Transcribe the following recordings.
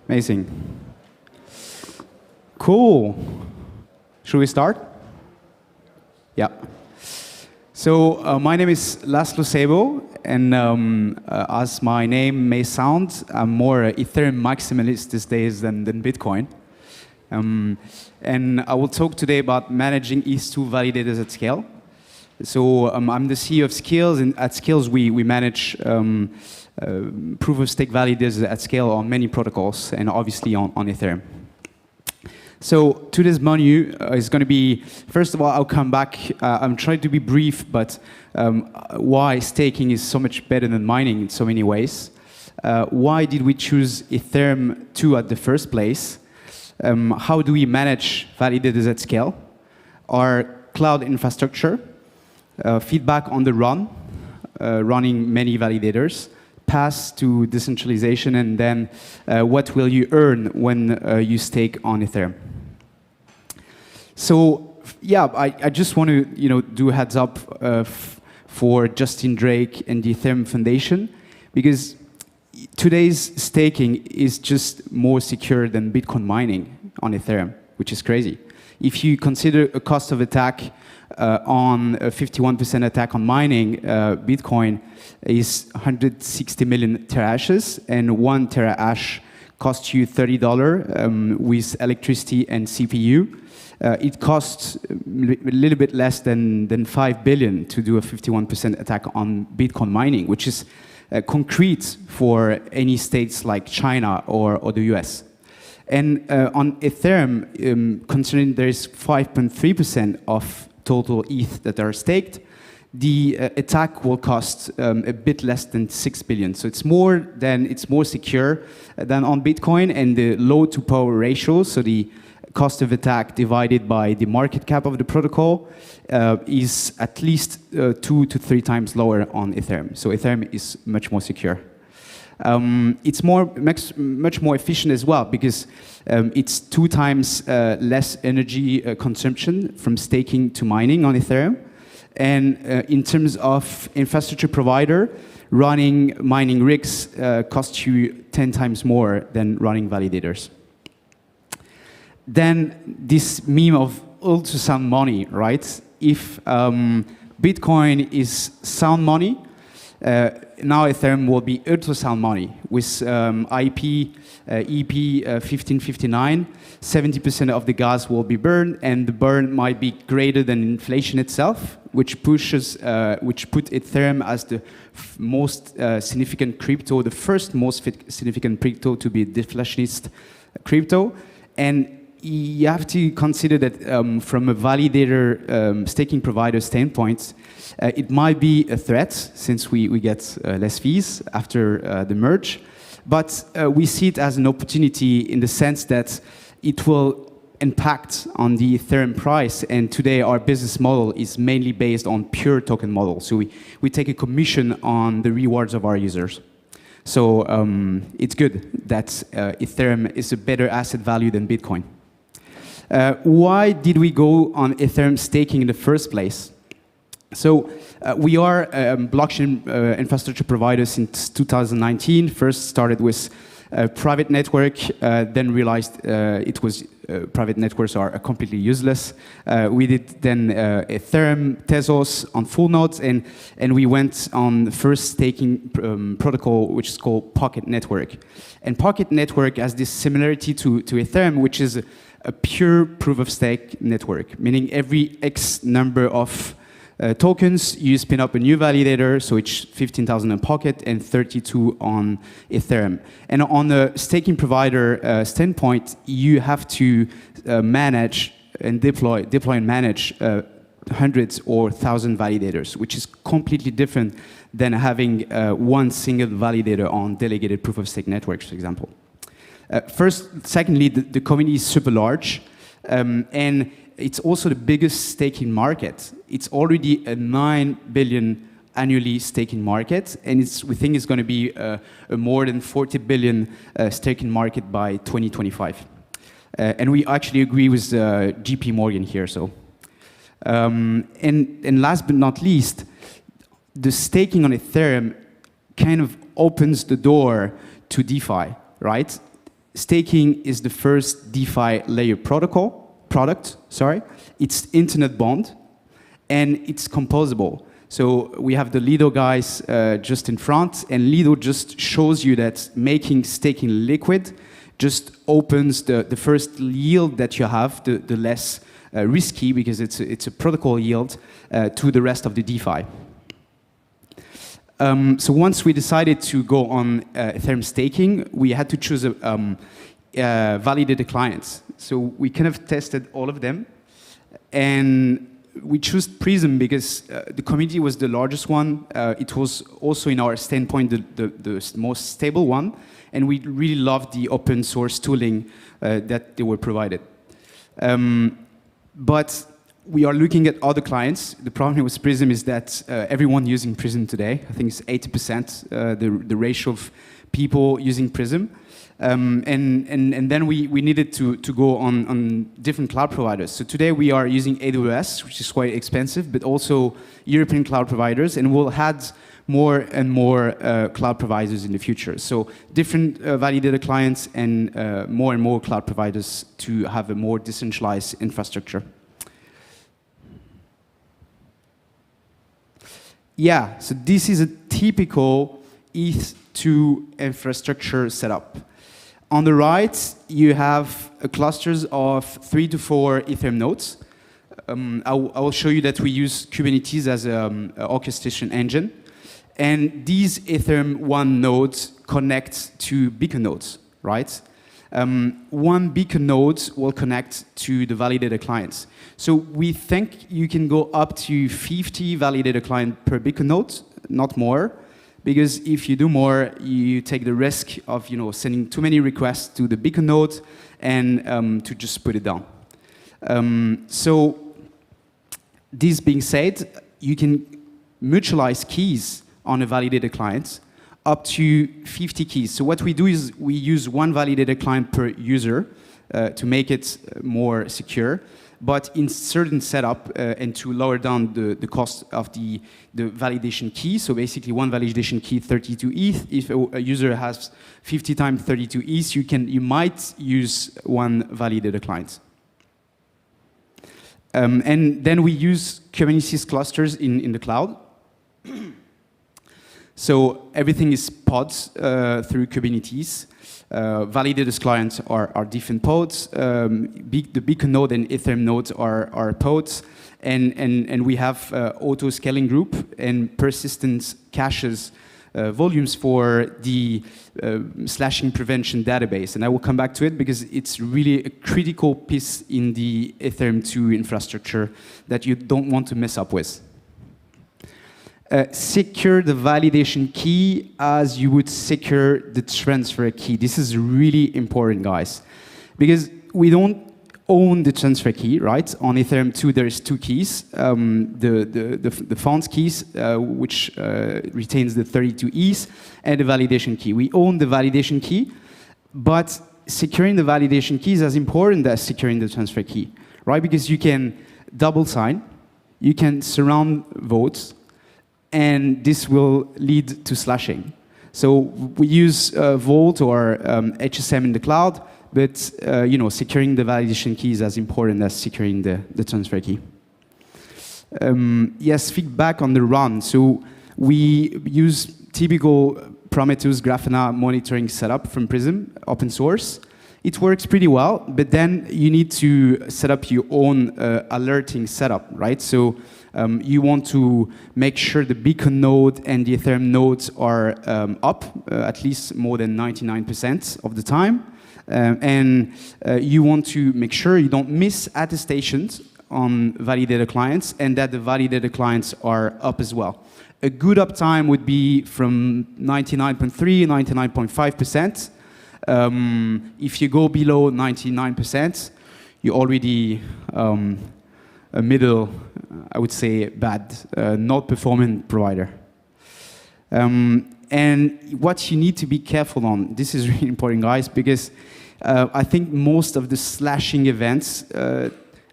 Amazing. Cool. Should we start? Yeah. So my name is Laszlo Szabo, and as my name may sound, I'm more Ethereum maximalist these days than Bitcoin. And I will talk today about managing Eth2 validators at scale. So I'm the CEO of Skills, and at Skills we manage proof-of-stake validators at scale on many protocols, and obviously on Ethereum. So today's menu is going to be, first of all, I'll come back. I'm trying to be brief, but why staking is so much better than mining in so many ways. Why did we choose Ethereum 2 at the first place? How do we manage validators at scale? Our cloud infrastructure, feedback on the running many validators, path to decentralization, and then what will you earn when you stake on Ethereum. So yeah, I just want to do a heads up for Justin Drake and the Ethereum Foundation, because today's staking is just more secure than Bitcoin mining on Ethereum, which is crazy. If you consider a cost of attack on a 51% attack on mining, Bitcoin is 160 million terahashes, and 1 terahash costs you $30 with electricity and CPU. It costs a little bit less than 5 billion to do a 51% attack on Bitcoin mining, which is concrete for any states like China or the US. And on Ethereum, considering there is 5.3% of total ETH that are staked, the attack will cost a bit less than 6 billion. So it's more secure than on Bitcoin, and the low to power ratio, so the cost of attack divided by the market cap of the protocol, is at least 2 to 3 times lower on Ethereum. So Ethereum is much more secure. It's much more efficient as well, because it's 2 times less energy consumption from staking to mining on Ethereum. And in terms of infrastructure provider, running mining rigs costs you 10 times more than running validators. Then this meme of ultrasound money, right? If Bitcoin is sound money, now Ethereum will be ultrasound money with IP, EP 1559. 70% of the gas will be burned, and the burn might be greater than inflation itself, which put Ethereum as the most significant crypto, the first most significant crypto to be deflationist crypto. And you have to consider that from a validator staking provider standpoint, it might be a threat since we get less fees after the merge. But we see it as an opportunity in the sense that it will impact on the Ethereum price. And today our business model is mainly based on pure token model. So we take a commission on the rewards of our users. So it's good that Ethereum is a better asset value than Bitcoin. Why did we go on Ethereum staking in the first place? So we are a blockchain infrastructure provider since 2019. First started with a private network, then realized private networks are completely useless. We did then Ethereum, Tezos on full nodes, and we went on the first staking protocol, which is called Pocket Network. And Pocket Network has this similarity to Ethereum, which is a pure proof-of-stake network, meaning every X number of tokens, you spin up a new validator, so it's 15,000 on Pocket and 32 on Ethereum. And on the staking provider standpoint, you have to manage and deploy and manage hundreds or 1,000 validators, which is completely different than having one single validator on delegated proof-of-stake networks, for example. Secondly, the community is super large, and it's also the biggest staking market. It's already a 9 billion annually staking market, and we think it's going to be a more than 40 billion staking market by 2025. And we actually agree with JP Morgan here. So, and last but not least, the staking on Ethereum kind of opens the door to DeFi, right? staking is the first DeFi layer product. It's internet bond, and it's composable. So we have the Lido guys just in front, and Lido just shows you that making staking liquid just opens the first yield that you have, the less risky, because it's a protocol yield, to the rest of the DeFi. So once we decided to go on Ethereum staking, we had to choose validated clients. So we kind of tested all of them, and we chose Prism because the community was the largest one. It was also, in our standpoint, the most stable one, and we really loved the open source tooling that they were provided. But we are looking at other clients. The problem with Prism is that everyone using Prism today, I think it's 80% the ratio of people using Prism. And then we needed to go on different cloud providers. So today we are using AWS, which is quite expensive, but also European cloud providers, and we'll add more and more cloud providers in the future. So different validated clients and more cloud providers to have a more decentralized infrastructure. Yeah, so this is a typical Eth2 infrastructure setup. On the right, you have clusters of 3 to 4 Ethereum nodes. I will show you that we use Kubernetes as an orchestration engine. And these Ethereum 1 nodes connect to beacon nodes, right? One beacon node will connect to the validated clients. So we think you can go up to 50 validated clients per beacon node, not more. Because if you do more, you take the risk of sending too many requests to the beacon node and to just put it down. So this being said, you can mutualize keys on a validated client up to 50 keys. So what we do is we use one validated client per user to make it more secure. But in certain setup and to lower down the cost of the validation key, so basically one validation key, 32 ETH. If a user has 50 times 32 ETH, you might use one validated client. And then we use Kubernetes clusters in the cloud. So everything is pods through Kubernetes. Validated clients are different pods. The beacon node and Ethereum nodes are pods. And we have auto-scaling group and persistent caches volumes for the slashing prevention database. And I will come back to it because it's really a critical piece in the Ethereum 2 infrastructure that you don't want to mess up with. Secure the validation key as you would secure the transfer key. This is really important, guys, because we don't own the transfer key, right? On Ethereum 2, there's two keys. The font keys, which retains the 32 ETH, and the validation key. We own the validation key, but securing the validation key is as important as securing the transfer key, right? Because you can double sign, you can surround votes, and this will lead to slashing. So we use Vault or HSM in the cloud, but securing the validation key is as important as securing the transfer key. Yes, feedback on the run. So we use typical Prometheus Grafana monitoring setup from Prism, open source. It works pretty well, but then you need to set up your own alerting setup, right? So you want to make sure the beacon node and the Ethereum nodes are up at least more than 99% of the time. And you want to make sure you don't miss attestations on validated clients and that the validated clients are up as well. A good uptime would be from 99.3, 99.5%. If you go below 99%, you're already a middle, I would say, bad, not performing provider. And what you need to be careful on, this is really important, guys, because I think most of the slashing events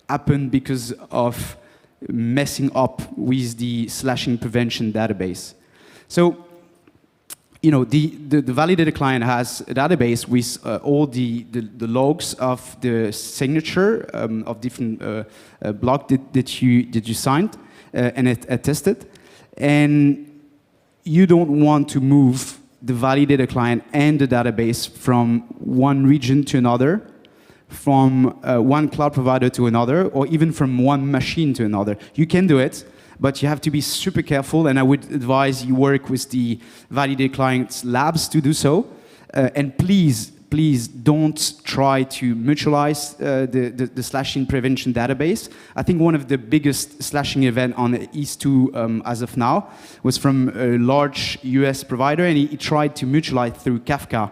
happen because of messing up with the slashing prevention database. So the validator client has a database with all the logs of the signature of different block that you signed and attested, and you don't want to move the validator client and the database from one region to another, from one cloud provider to another, or even from one machine to another. You can do it, but you have to be super careful, and I would advise you work with the validator client's labs to do so. And please don't try to mutualize the slashing prevention database. I think one of the biggest slashing event on Eth2 as of now was from a large US provider, and he tried to mutualize through Kafka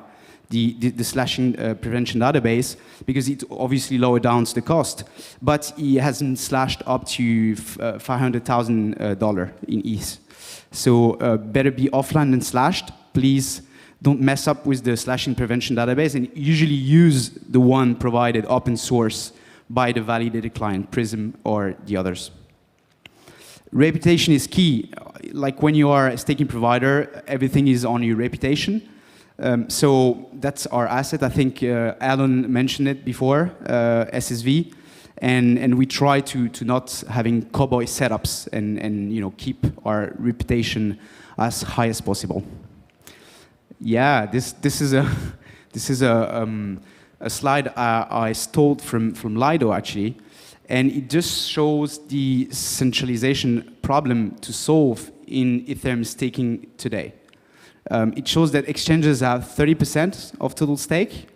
the slashing prevention database, because it obviously lowered down the cost. But he hasn't slashed up to $500,000 in ETH. So better be offline than slashed. Please don't mess up with the slashing prevention database, and usually use the one provided open source by the validated client, Prism or the others. Reputation is key. Like when you are a staking provider, everything is on your reputation. So that's our asset. I think Alan mentioned it before, SSV, and we try to not having cowboy setups and keep our reputation as high as possible. Yeah, this is a slide I stole from Laszlo actually, and it just shows the centralization problem to solve in Ethereum staking today. It shows that exchanges have 30% of total stake,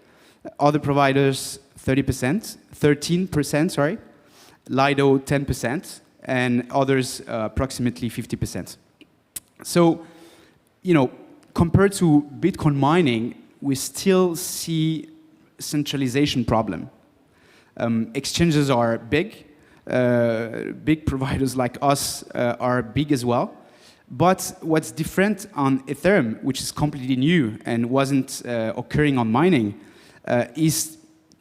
other providers 30%, 13%, sorry, Lido 10%, and others approximately 50%. So, compared to Bitcoin mining, we still see centralization problem. Exchanges are big. Big providers like us are big as well. But what's different on Ethereum, which is completely new and wasn't occurring on mining, is,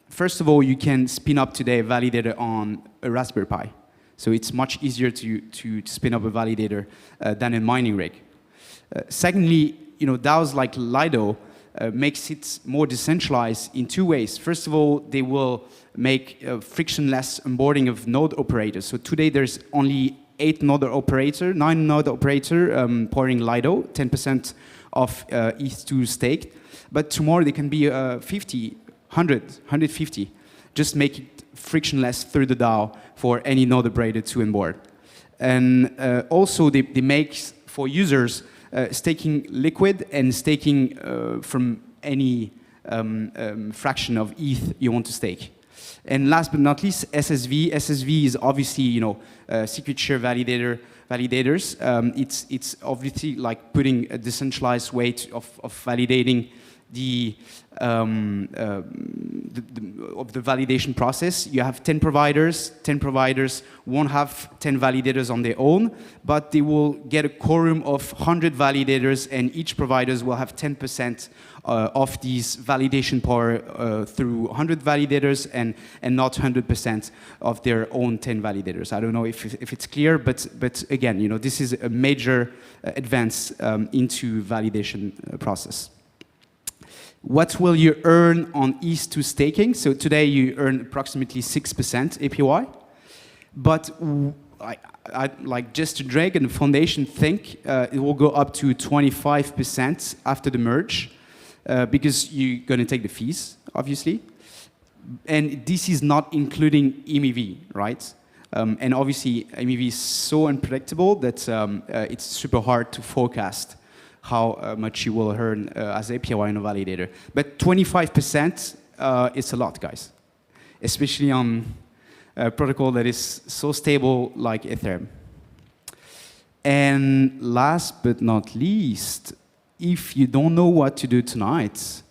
first of all, you can spin up today a validator on a Raspberry Pi. So it's much easier to spin up a validator than a mining rig. Secondly, DAOs like Lido makes it more decentralized in two ways. First of all, they will make frictionless onboarding of node operators. So today there's only 9 node operator pouring Lido, 10% of Eth2 staked. But tomorrow they can be 50, 100, 150. Just make it frictionless through the DAO for any node operator to onboard. And also they make for users staking liquid and staking from any fraction of ETH you want to stake. And last but not least, SSV. SSV is obviously, secret share validators. It's obviously like putting a decentralized way of validating of the validation process. You have 10 providers. 10 providers won't have 10 validators on their own, but they will get a quorum of 100 validators, and each providers will have 10% of these validation power through 100 validators and not 100% of their own 10 validators. I don't know if it's clear, but again, this is a major advance into validation process. What will you earn on Eth2 staking? So today you earn approximately 6% APY, but like Just Drag and the foundation think it will go up to 25% after the merge, because you're going to take the fees, obviously. And this is not including MEV, right? And obviously, MEV is so unpredictable that it's super hard to forecast how much you will earn as APY on a validator. But 25% is a lot, guys, especially on a protocol that is so stable like Ethereum. And last but not least, if you don't know what to do tonight,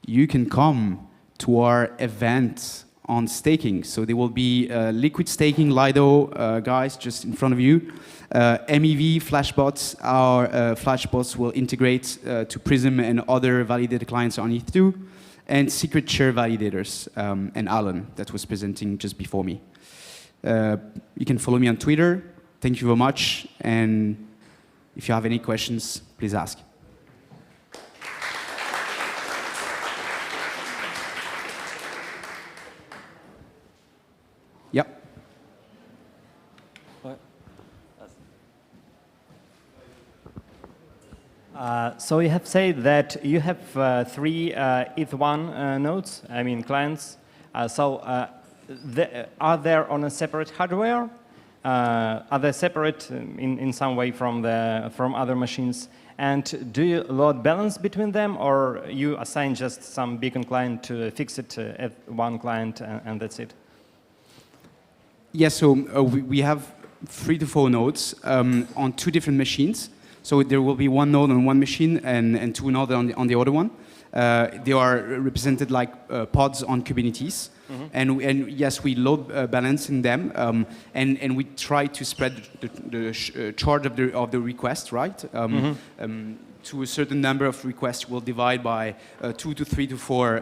you can come to our event on staking. So there will be liquid staking, Lido, guys, just in front of you. MEV, Flashbots, our Flashbots will integrate to Prism and other validated clients on Eth2, and secret share validators, and Alan, that was presenting just before me. You can follow me on Twitter. Thank you very much, and if you have any questions, please ask. So you have said that you have three Eth1 nodes, I mean clients. Are they on a separate hardware? Are they separate in some way from other machines? And do you load balance between them, or you assign just some beacon client to fix it at one client and that's it? Yes, so we have 3 to 4 nodes on 2 different machines. So there will be 1 node on one machine and 2 nodes on the other one. They are represented like pods on Kubernetes. Mm-hmm. And yes, we load balance in them, and we try to spread the charge of the request, right? To a certain number of requests, we'll divide by 2 to 3 to 4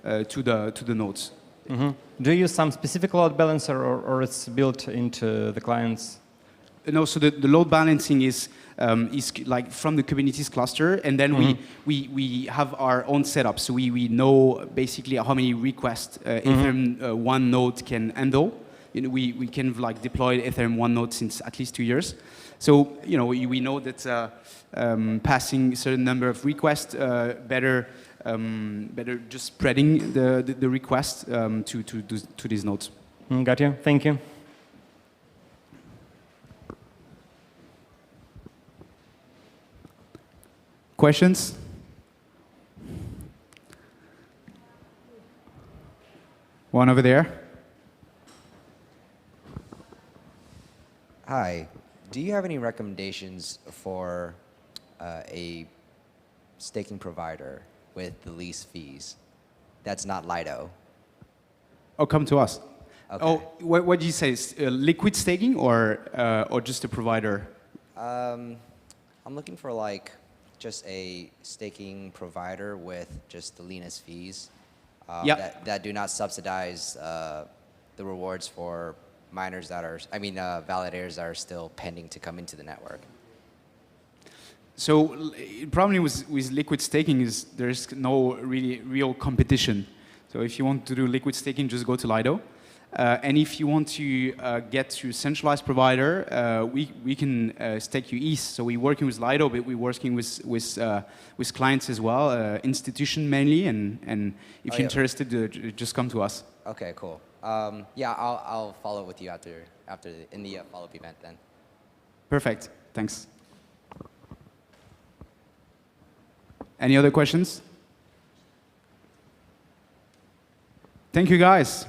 to the nodes. Mm-hmm. Do you use some specific load balancer, or it's built into the clients? No, so the load balancing is like from the Kubernetes cluster, and then we have our own setup. So we know basically how many requests Ethereum 1 node can handle. You know, we can like deploy Ethereum 1 node since at least 2 years. So you know we know that passing a certain number of requests better just spreading the request to these nodes. Got you. Thank you. Questions? One over there. Hi. Do you have any recommendations for a staking provider with the least fees that's not Lido? Oh, come to us. Okay. Oh, what did you say? Liquid staking or just a provider? I'm looking for like just a staking provider with just the leanest fees that do not subsidize the rewards for miners that are, validators that are still pending to come into the network. So the problem with liquid staking is there's no really real competition. So if you want to do liquid staking, just go to Lido. And if you want to get to centralized provider, we can stake you ETH. So we're working with Lido, but we're working with clients as well, institution mainly. And if you're interested, just come to us. Okay, cool. Yeah, I'll follow up with you in the follow-up event then. Perfect. Thanks. Any other questions? Thank you, guys.